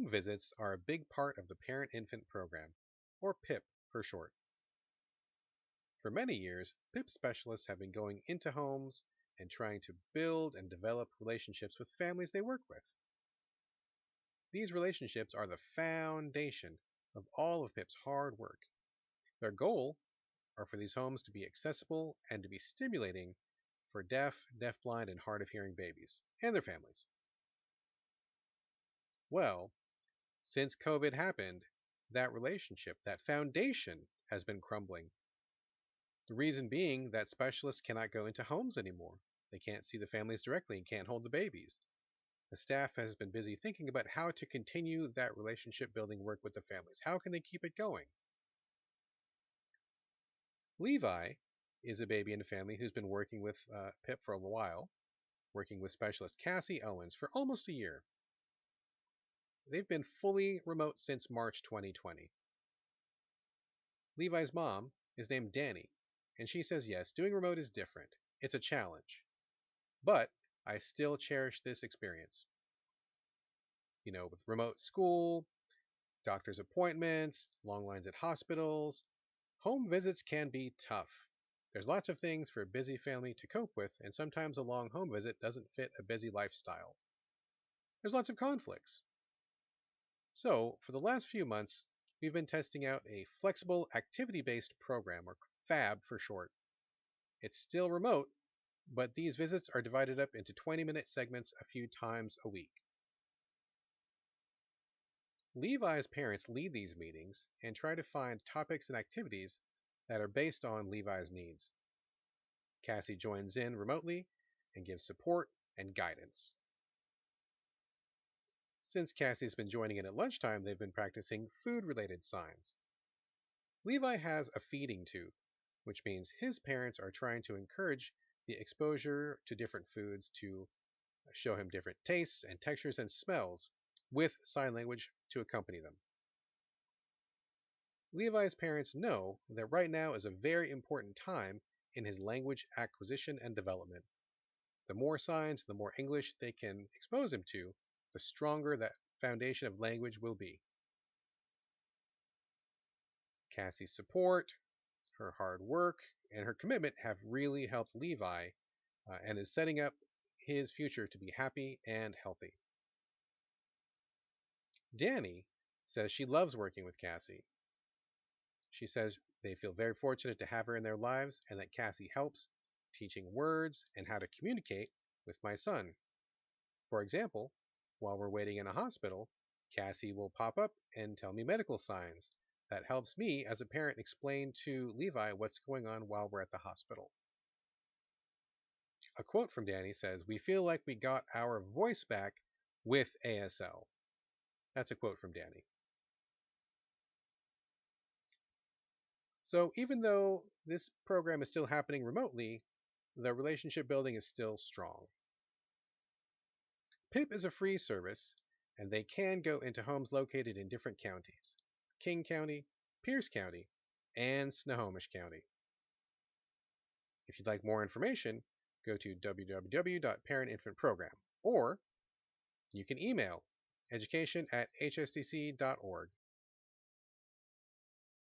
Home visits are a big part of the Parent-Infant Program, or PIP for short. For many years, PIP specialists have been going into homes and trying to build and develop relationships with families they work with. These relationships are the foundation of all of PIP's hard work. Their goal are for these homes to be accessible and to be stimulating for deaf, deafblind, and hard of hearing babies and their families. Well, since COVID happened, that relationship, that foundation, has been crumbling. The reason being that specialists cannot go into homes anymore. They can't see the families directly and can't hold the babies. The staff has been busy thinking about how to continue that relationship building work with the families. How can they keep it going? Levi is a baby in a family who's been working with PIP for a while, working with specialist Cassie Owens for almost a year. They've been fully remote since March 2020. Levi's mom is named Danny, and she says yes, doing remote is different. It's a challenge. But I still cherish this experience. With remote school, doctor's appointments, long lines at hospitals, home visits can be tough. There's lots of things for a busy family to cope with, and sometimes a long home visit doesn't fit a busy lifestyle. There's lots of conflicts. So, for the last few months, we've been testing out a flexible activity-based program, or FAB for short. It's still remote, but these visits are divided up into 20-minute segments a few times a week. Levi's parents lead these meetings and try to find topics and activities that are based on Levi's needs. Cassie joins in remotely and gives support and guidance. Since Cassie's been joining in at lunchtime, they've been practicing food-related signs. Levi has a feeding tube, which means his parents are trying to encourage the exposure to different foods to show him different tastes and textures and smells with sign language to accompany them. Levi's parents know that right now is a very important time in his language acquisition and development. The more signs, the more English they can expose him to, the stronger that foundation of language will be. Cassie's support, her hard work, and her commitment have really helped Levi and is setting up his future to be happy and healthy. Danny says she loves working with Cassie. She says they feel very fortunate to have her in their lives and that Cassie helps teaching words and how to communicate with my son. For example, while we're waiting in a hospital, Cassie will pop up and tell me medical signs. That helps me as a parent explain to Levi what's going on while we're at the hospital. A quote from Danny says, "We feel like we got our voice back with ASL." That's a quote from Danny. So even though this program is still happening remotely, the relationship building is still strong. PIP is a free service, and they can go into homes located in different counties: King County, Pierce County, and Snohomish County. If you'd like more information, go to www.parentinfantprogram, or you can email education@hsdc.org.